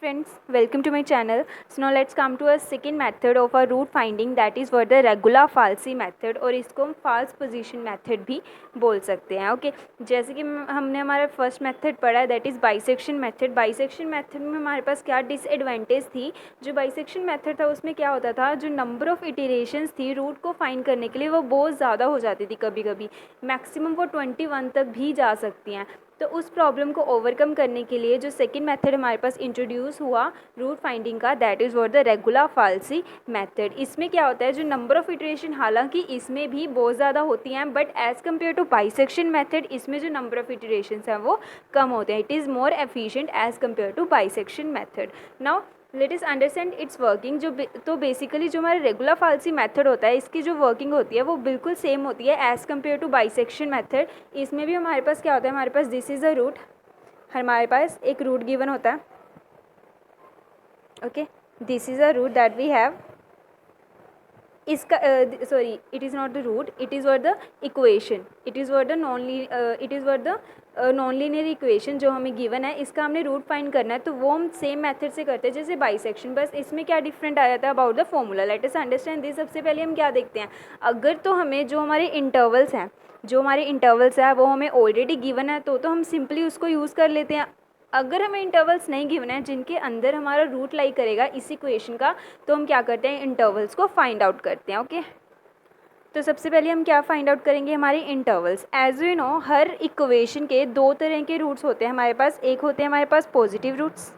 friends, welcome to my channel. So now let's come to a second method of our root finding, that is for the regular falsi method, और इसको हम false position method भी बोल सकते हैं. Okay जैसे कि हमने हमारा फर्स्ट मेथड पढ़ा है, that is bisection method. Bisection method में हमारे पास क्या डिसएडवांटेज थी. जो बाइसेक्शन मेथड था उसमें क्या होता था, जो नंबर ऑफ़ इटरेशंस थी रूट को फाइंड करने के लिए वो बहुत ज़्यादा हो जाती थी. कभी कभी मैक्सिमम वो 21 तक भी जा सकती हैं. तो उस प्रॉब्लम को ओवरकम करने के लिए जो सेकंड मेथड हमारे पास इंट्रोड्यूस हुआ रूट फाइंडिंग का, that is what the regular falsi method. इसमें क्या होता है, जो नंबर ऑफ़ इटरेशन हालांकि इसमें भी बहुत ज़्यादा होती हैं, but as compare to bisection method इसमें जो नंबर ऑफ़ इटरेशंस हैं वो कम होते हैं. It is more efficient as compare to bisection method. Now let us understand its working. तो बेसिकली जो हमारा रेगुलर फाल्सी मेथड होता है इसकी जो वर्किंग होती है वो बिल्कुल सेम होती है as compare to bisection method. इसमें भी हमारे पास क्या होता है, हमारे पास दिस इज़ अ रूट, हमारे पास एक रूट गिवन होता है. Okay this is a root that we have. इसका sorry it is not the root, it is what the equation, it is what the non linear equation जो हमें given है. इसका हमने रूट फाइंड करना है, तो वो हम सेम मेथड से करते हैं जैसे बाइसेक्शन. बस इसमें क्या डिफरेंट आ जाता है about the formula. Late us understand this. सबसे पहले हम क्या देखते हैं, अगर तो हमें जो हमारे इंटरवल्स हैं वो हमें ऑलरेडी गिवन है तो हम सिंपली उसको यूज़ कर लेते हैं. अगर हमें इंटरवल्स नहीं गिवन है जिनके अंदर हमारा रूट लाई करेगा इस इक्वेशन का, तो हम क्या करते हैं, इंटरवल्स को फाइंड आउट करते हैं. ओके तो सबसे पहले हम क्या फाइंड आउट करेंगे, हमारे इंटरवल्स. एज वी नो हर इक्वेशन के दो तरह के रूट्स होते हैं हमारे पास. एक होते हैं हमारे पास पॉजिटिव रूट्स.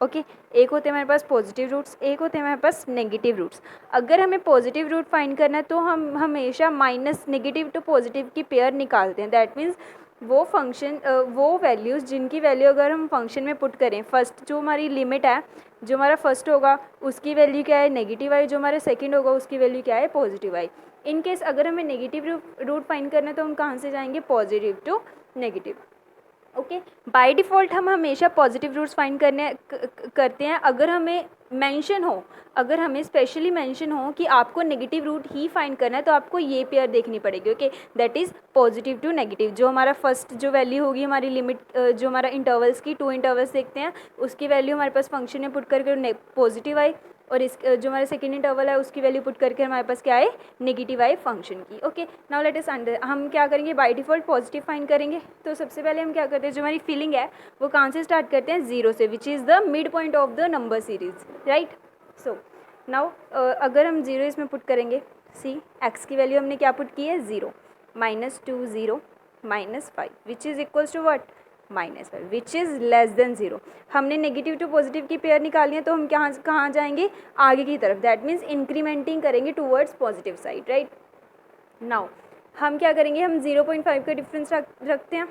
ओके एक होते हैं हमारे पास पॉजिटिव रूट्स, एक होते हैं हमारे पास नेगेटिव रूट्स. अगर हमें पॉजिटिव रूट फाइंड करना है तो हम हमेशा माइनस नेगेटिव टू पॉजिटिव की पेयर निकालते हैं. दैट मीन्स वो फंक्शन वो वैल्यूज़ जिनकी वैल्यू अगर हम फंक्शन में पुट करें, फर्स्ट जो हमारी लिमिट है, जो हमारा फर्स्ट होगा उसकी वैल्यू क्या है, नेगेटिव आई. जो हमारा सेकंड होगा उसकी वैल्यू क्या है, पॉजिटिव आई. इन केस अगर हमें नेगेटिव रूट फाइंड करना है तो हम कहाँ से जाएंगे, positive to negative. Okay by default हम हमेशा पॉजिटिव रूट्स फाइंड करते हैं. अगर हमें मेंशन हो, अगर हमें स्पेशली मेंशन हो कि आपको नेगेटिव रूट ही फाइंड करना है तो आपको ये पेयर देखनी पड़ेगी. Okay that is positive to negative. जो हमारा फर्स्ट जो वैल्यू होगी हमारी लिमिट, जो हमारा इंटरवल्स की 2 इंटरवल्स देखते हैं उसकी वैल्यू हमारे पास फंक्शन में पुट करके पॉजिटिव आई, और इस जो हमारा सेकेंड इंटरवल है उसकी वैल्यू पुट करके हमारे पास क्या है, नेगेटिव आई फंक्शन की. ओके नाउ लेट अस हम क्या करेंगे, बाय डिफ़ॉल्ट पॉजिटिव फाइंड करेंगे. तो सबसे पहले हम क्या करते हैं, जो हमारी फीलिंग है वो कहाँ से स्टार्ट करते हैं, जीरो से, which is the mid point of the number series, right. So now अगर हम जीरो इसमें पुट करेंगे, सी एक्स की वैल्यू हमने क्या पुट की है, zero, -2 0 -5 which is equals to what, -5 which is less than zero. हमने नेगेटिव टू पॉजिटिव की पेयर निकाली है तो हम कहाँ जाएंगे, आगे की तरफ. दैट मीन्स इंक्रीमेंटिंग करेंगे towards positive side, right. Now हम क्या करेंगे, हम 0.5 का डिफरेंस रखते हैं.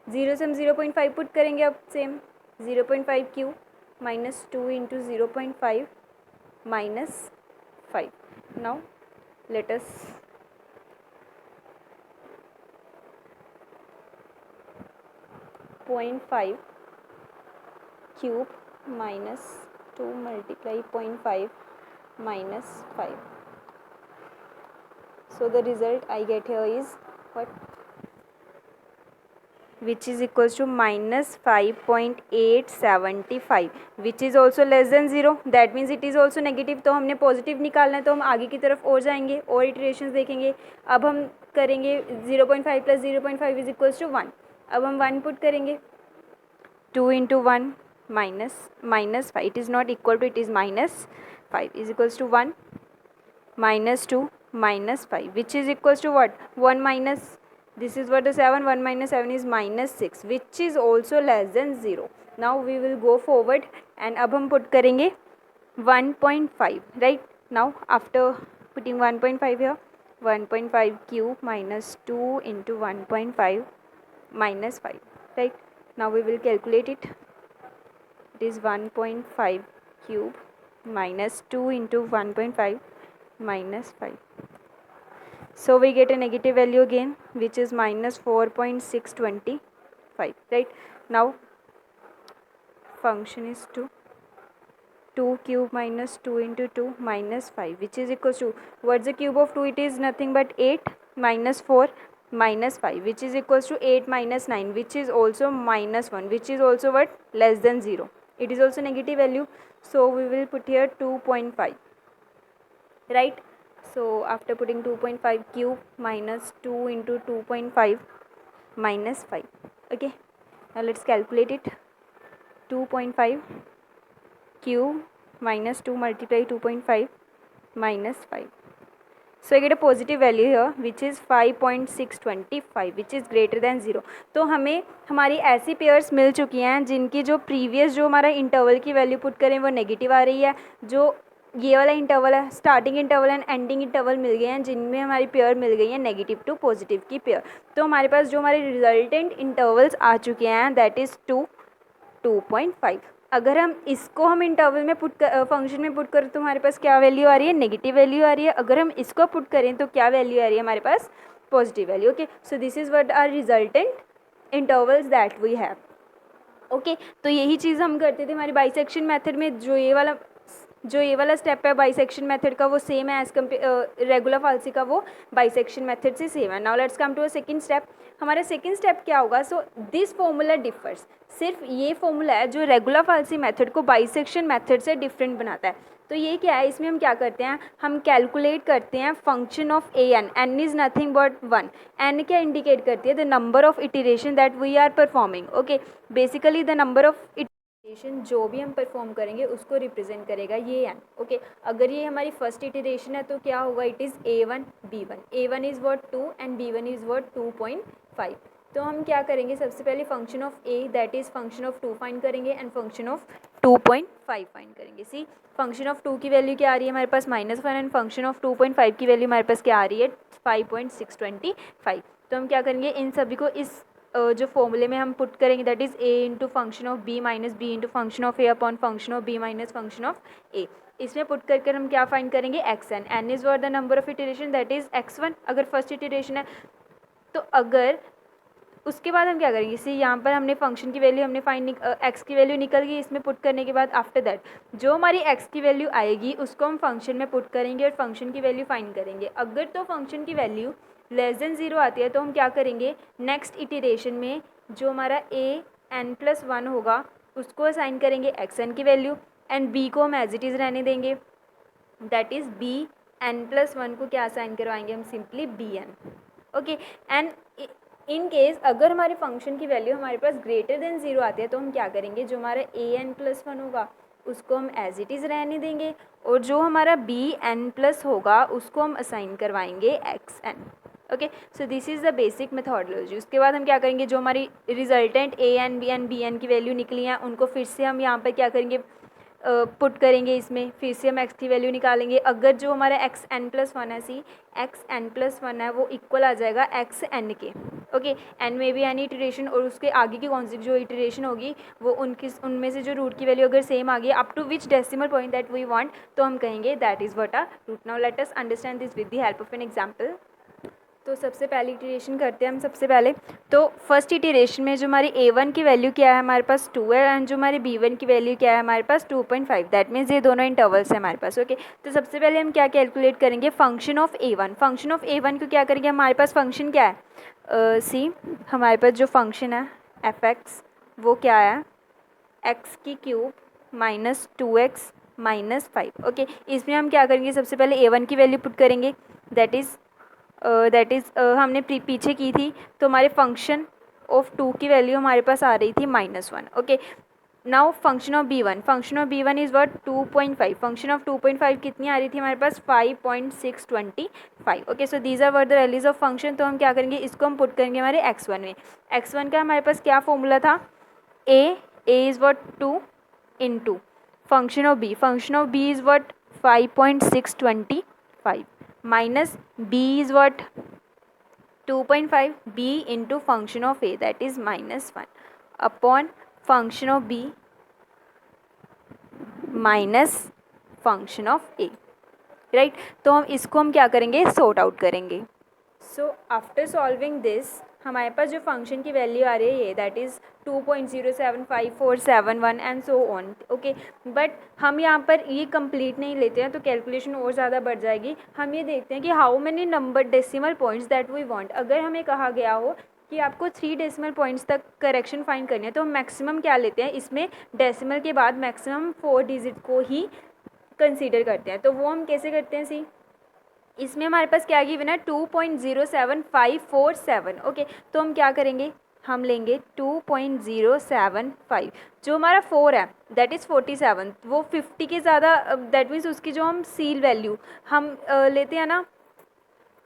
जीरो से हम 0.5 पुट करेंगे. अब same 0.5 Q -2 into 0.5 -5. Now let us 0.5 cube -2 multiply 0.5 -5. So the result I get here is what, which is equals to -5.875 which is also less than 0. That means it is also negative. तो हमने positive निकालना है तो हम आगे की तरफ और जाएंगे और इटरेशंस देखेंगे. अब हम करेंगे 0.5 + 0.5 इज इक्वल्स टू 1. अब हम 1 पुट करेंगे, 2 into 1 -5, it is not equal to, it is -5 is equals to 1 -2 -5 which is equals to what, 1 minus, this is what the 7, 1 minus 7 is -6 which is also less than 0. now we will go forward and अब हम put करेंगे 1.5, right. now after putting 1.5 here, 1.5 cube -2 into 1.5 -5, right. now we will calculate it. It is 1.5 cube -2 into 1.5 -5. So we get a negative value again which is -4.625, right. now function is 2 cube -2 into 2 -5 which is equals to, what's the cube of 2, it is nothing but 8 -4 -5 which is equals to 8 - 9 which is also -1 which is also what, less than 0. it is also negative value, so we will put here 2.5, right? So after putting 2.5 cube minus 2 into 2.5 minus 5. Okay, now let's calculate it. 2.5 cube minus 2 multiply 2.5 minus 5. So I get a positive value here which is 5.625 which is greater than 0. तो हमें हमारी ऐसी pairs मिल चुकी हैं जिनकी जो previous जो हमारा इंटरवल की वैल्यू पुट करें वो नेगेटिव आ रही है, जो ये वाला इंटरवल है, starting interval and ending interval मिल गए हैं जिनमें हमारी पेयर मिल गई है नेगेटिव टू पॉजिटिव की पेयर. तो हमारे पास जो हमारे रिजल्टेंट इंटरवल्स आ चुके हैं दैट इज़ 2.5. अगर हम इसको हम इंटरवल में फंक्शन में पुट करें तो हमारे पास क्या वैल्यू आ रही है, नेगेटिव वैल्यू आ रही है. अगर हम इसको पुट करें तो क्या वैल्यू आ रही है हमारे पास, positive value. Okay, so this is what are resultant intervals that we have. Okay, तो यही चीज़ हम करते थे हमारी बाइसेक्शन मेथड में. जो ये वाला स्टेप है बाइसेक्शन मेथड का वो सेम है एज रेगुलर फाल्सी का, वो बाइसेक्शन मेथड से सेम है. Now let's come to a second step. हमारा सेकंड स्टेप क्या होगा, सो दिस फॉर्मूला डिफर्स. सिर्फ ये फॉर्मूला है जो रेगुलर फाल्सी मेथड को बाइसेक्शन मेथड से डिफरेंट बनाता है. तो ये क्या है, इसमें हम क्या करते हैं, हम कैलकुलेट करते हैं function of a n. N is nothing but 1. N क्या इंडिकेट करती है, the number of iteration that we are performing. Okay, basically the number of iteration जो भी हम परफॉर्म करेंगे उसको रिप्रेजेंट करेगा ये एन. ओके, अगर ये हमारी फर्स्ट इटरेशन है तो क्या होगा, it is a1 b1. a1 is word 2 and b1 is word 2.5. तो हम क्या करेंगे, सबसे पहले function of A that is function of 2 find करेंगे एंड फंक्शन ऑफ 2.5 फाइंड करेंगे. सी, फंक्शन ऑफ 2 की वैल्यू क्या आ रही है हमारे पास -1 एंड फंक्शन ऑफ 2.5 की वैल्यू हमारे पास क्या आ रही है 5.625. तो हम क्या करेंगे, इन सभी को इस जो फॉर्मूले में हम पुट करेंगे that is a into function of b minus b into function of a upon function of b minus function of a. इसमें पुट करके हम क्या फाइंड करेंगे, xn. n is what the number of iteration that is x1 अगर first iteration है. तो अगर उसके बाद हम क्या करेंगे, इसी यहाँ पर हमने फंक्शन की वैल्यू हमने एक्स की वैल्यू निकल गई इसमें पुट करने के बाद. आफ्टर दैट जो हमारी एक्स की वैल्यू आएगी उसको हम फंक्शन में पुट करेंगे और फंक्शन की वैल्यू फाइंड करेंगे. अगर तो फंक्शन की वैल्यू लेस देन 0 आती है तो हम क्या करेंगे, नेक्स्ट इटरेशन में जो हमारा an+1 होगा उसको असाइन करेंगे xn की वैल्यू एंड b को हम एज इट इज़ रहने देंगे दैट इज़ bn+1 को क्या असाइन करवाएंगे हम, simply bn. Okay, and in case अगर हमारे फंक्शन की वैल्यू हमारे पास ग्रेटर देन 0 आती है तो हम क्या करेंगे, जो हमारा an+1 होगा उसको हम एज इट इज़ रहने देंगे और जो हमारा bn+ होगा उसको हम असाइन करवाएंगे xn. Okay, so this is the basic methodology. उसके बाद हम क्या करेंगे, जो हमारी रिजल्टेंट an bn bn की वैल्यू निकली हैं उनको फिर से हम यहाँ पर क्या करेंगे, पुट करेंगे इसमें, फिर से हम x की वैल्यू निकालेंगे. अगर जो हमारा xn+1 है, सी xn+1 है वो इक्वल आ जाएगा xn के. ओके, n में भी एनी इटरेशन और उसके आगे की कौन सी जो इटरेशन होगी वो उनमें से जो रूट की वैल्यू अगर सेम आ गई up to which decimal point that we want तो हम कहेंगे that is what our root. Now let us understand this with the help of an example. तो सबसे पहले इटरेशन करते हैं हम. सबसे पहले तो फर्स्ट इटरेशन में जो हमारी a1 की वैल्यू क्या है हमारे पास 2 है एंड जो हमारी b1 की वैल्यू क्या है हमारे पास 2.5. दैट मीन्स ये दोनों इंटरवल्स हैं हमारे पास. ओके, तो सबसे पहले हम क्या कैलकुलेट करेंगे, function of a1. Function of a1 को क्या करेंगे, हमारे पास फंक्शन क्या है, सी हमारे पास जो फंक्शन है f(x) वो क्या है x³ minus 2x minus 5. Okay, इसमें हम क्या करेंगे, सबसे पहले a1 की वैल्यू पुट करेंगे दैट इज़ हमने पीछे की थी तो हमारे फंक्शन ऑफ 2 की वैल्यू हमारे पास आ रही थी -1. Okay, now function of b1 is what 2.5. Function of 2.5 कितनी आ रही थी हमारे पास 5.625. Okay, so these are what the values of function. तो हम क्या करेंगे, इसको हम पुट करेंगे हमारे x1 में. x1 का हमारे पास क्या फॉर्मूला था, a is what 2 into function of b is what 5.625 minus b is what 2.5 b into function of a that is -1 upon function of b minus function of a. Right, तो हम इसको हम क्या करेंगे, सॉर्ट आउट करेंगे. सो after solving this हमारे पास जो फंक्शन की वैल्यू आ रही है ये that is 2.075471 and so on. Okay, but हम यहाँ पर ये कंप्लीट नहीं लेते हैं तो कैलकुलेशन और ज़्यादा बढ़ जाएगी. हम ये देखते हैं कि how many number decimal points that we want. अगर हमें कहा गया हो कि आपको 3 डेसिमल पॉइंट्स तक करेक्शन फाइंड करनी है, तो हम मैक्सिमम क्या लेते हैं, इसमें डेसिमल के बाद मैक्सिमम 4 डिजिट को ही कंसीडर करते हैं। तो वो हम कैसे करते हैं सी, इसमें हमारे पास क्या गिवन है 2.07547। ओके, तो हम क्या करेंगे, हम लेंगे 2.075, जो हमारा 4 है दैट इज़ 47, वो 50 के ज़्यादा, दैट मीन्स उसकी जो हम सील वैल्यू हम लेते हैं ना,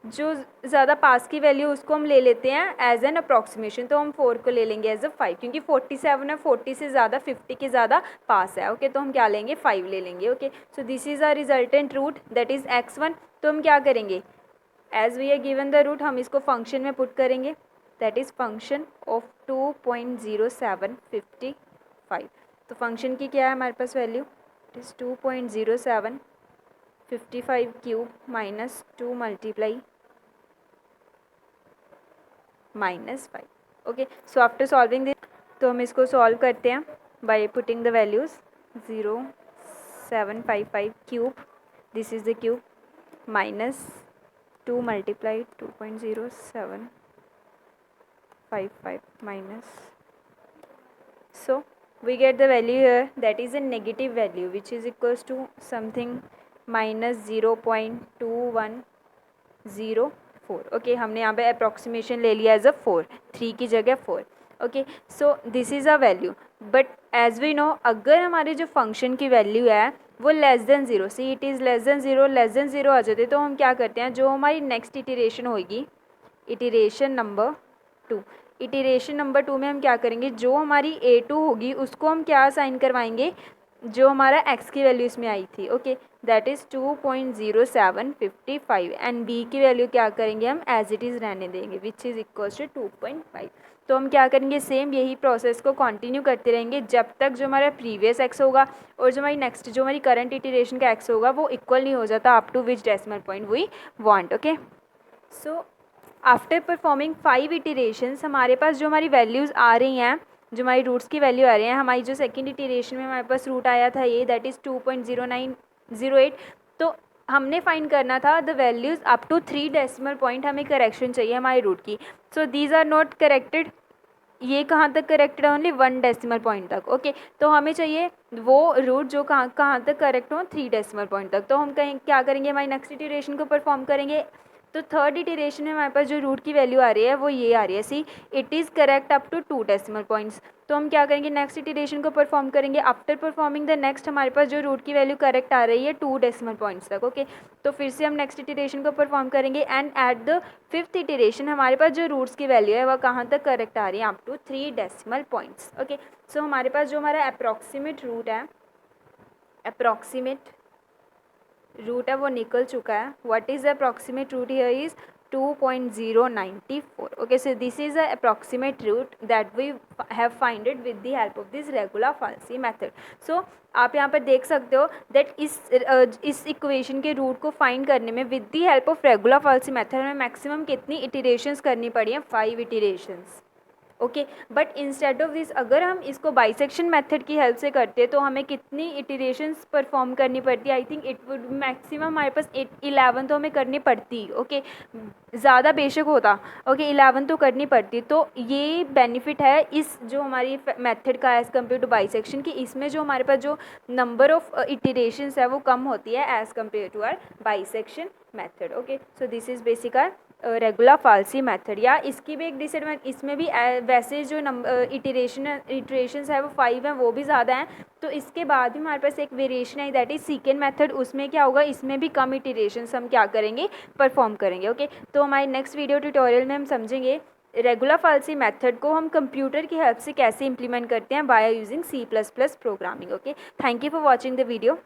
जो ज़्यादा पास की वैल्यू उसको हम ले लेते हैं एज एन अप्रॉक्सीमेशन, तो हम 4 को ले लेंगे एज अ 5, क्योंकि 47 है, 40 से ज़्यादा 50 के ज़्यादा पास है। ओके, तो हम क्या लेंगे, 5 ले लेंगे। Okay, so this is a resultant root that is x1। तो हम क्या करेंगे, as we are given the root, हम इसको फंक्शन में पुट करेंगे, दैट इज़ फंक्शन ऑफ 2.0755। तो फंक्शन की क्या है हमारे पास value, it is 2.0755 cube minus 2 multiply -5। Okay, so after solving this, तो हम इसको सॉल्व करते हैं by putting the values, 0.755 cube, this is the cube, minus 2 multiply 2.0755 minus, so we get the value here, that is a negative value which is equals to something minus 0.2104। Okay, हमने यहाँ पे approximation ले लिया as a 4, 3 की जगह 4। Okay, so this is a value, but as we know अगर हमारी जो फंक्शन की वैल्यू है वो less than 0, see it is less than 0 आ जाते, तो हम क्या करते हैं, जो हमारी नेक्स्ट इटीरेशन होगी, इटीरेशन नंबर 2, इटीरेशन नंबर 2 में हम क्या करेंगे, जो हमारी A2 होगी उसको हम क्या साइन करवाएंगे, जो हमारा x की वैल्यू इसमें आई थी। Okay, that is 2.0755 and b की वैल्यू क्या करेंगे, हम एज इट इज़ रहने देंगे विच इज़ इक्वल्स टू 2.5। तो हम क्या करेंगे, सेम यही प्रोसेस को कंटिन्यू करते रहेंगे जब तक जो हमारा प्रीवियस x होगा और जो हमारी नेक्स्ट, जो हमारी करंट इटीरेशन का x होगा वो इक्वल नहीं हो जाता up to which decimal point we want. Okay, so after performing 5 iterations हमारे पास जो हमारी वैल्यूज़ आ रही हैं, जो हमारी रूट्स की वैल्यू आ रही है, हमारी जो सेकंड इटीरेशन में हमारे पास रूट आया था ये, दैट इज़ 2.0908। तो हमने फाइंड करना था the values up to 3 decimal point, हमें करेक्शन चाहिए हमारी रूट की। So these are not corrected, ये कहाँ तक करेक्टेड है, ओनली 1 डेसिमल पॉइंट तक। ओके, तो हमें चाहिए वो रूट जो कहाँ तक करेक्ट हो, 3 डेसिमल पॉइंट तक। तो हम कहीं क्या करेंगे, हमारी नेक्स्ट इटीरेशन को परफॉर्म करेंगे। तो थर्ड इटीरेशन में हमारे पास जो रूट की वैल्यू आ रही है वो ये आ रही है, see it is correct up to 2 decimal points. तो हम क्या करेंगे, नेक्स्ट इटीरेशन को परफॉर्म करेंगे, आफ्टर परफॉर्मिंग द नेक्स्ट हमारे पास जो रूट की वैल्यू करेक्ट आ रही है 2 डेसिमल पॉइंट्स तक। ओके, तो फिर से हम नेक्स्ट इटीरेशन को परफॉर्म करेंगे and at the 5th iteration हमारे पास जो रूट्स की वैल्यू है वह कहाँ तक करेक्ट आ रही है, up to 3 decimal points. Okay, so हमारे पास जो हमारा अप्रॉक्सीमेट रूट है, अप्रॉक्सीमेट रूट है वो निकल चुका है। What is approximate root here is 2.094। okay, so this is the approximate root that we have find it with the help of this regular falsi method। so आप यहाँ पर देख सकते हो दैट इस इक्वेशन के रूट को फाइंड करने में with the help of regular falsies method में मैक्सिमम कितनी इटीरेशंस करनी पड़ी हैं, 5 iterations. Okay, but instead of this अगर हम इसको बाइसेक्शन मेथड की हेल्प से करते तो हमें कितनी इटीरेशंस परफॉर्म करनी पड़ती, I think it would maximum हमारे पास 11 तो हमें करनी पड़ती। ओके, ज़्यादा बेशक होता, ओके 11 तो करनी पड़ती। तो ये बेनिफिट है इस जो हमारी मेथड का एज़ कम्पेयर टू बाइसेक्शन की, इसमें जो हमारे पास जो नंबर ऑफ इटीरेशंस है वो कम होती है as compare to our bisection method. Okay, so this is basic our regular falsi method. या इसकी भी एक डिसएडवांटेज, इसमें भी वैसे जो इटरेशंस है वो 5 हैं, वो भी ज़्यादा हैं। तो इसके बाद भी हमारे पास एक वेरिएशन है दैट इज़ सीकेंड मेथड, उसमें क्या होगा, इसमें भी कम इटरेशंस हम क्या करेंगे, परफॉर्म करेंगे। ओके, तो हमारे नेक्स्ट वीडियो ट्यूटोरियल में हम समझेंगे रेगुलर फाल्सी मेथड को हम कंप्यूटर की हेल्प से कैसे इंप्लीमेंट करते हैं by using C++ programming. Okay, thank you for watching the video.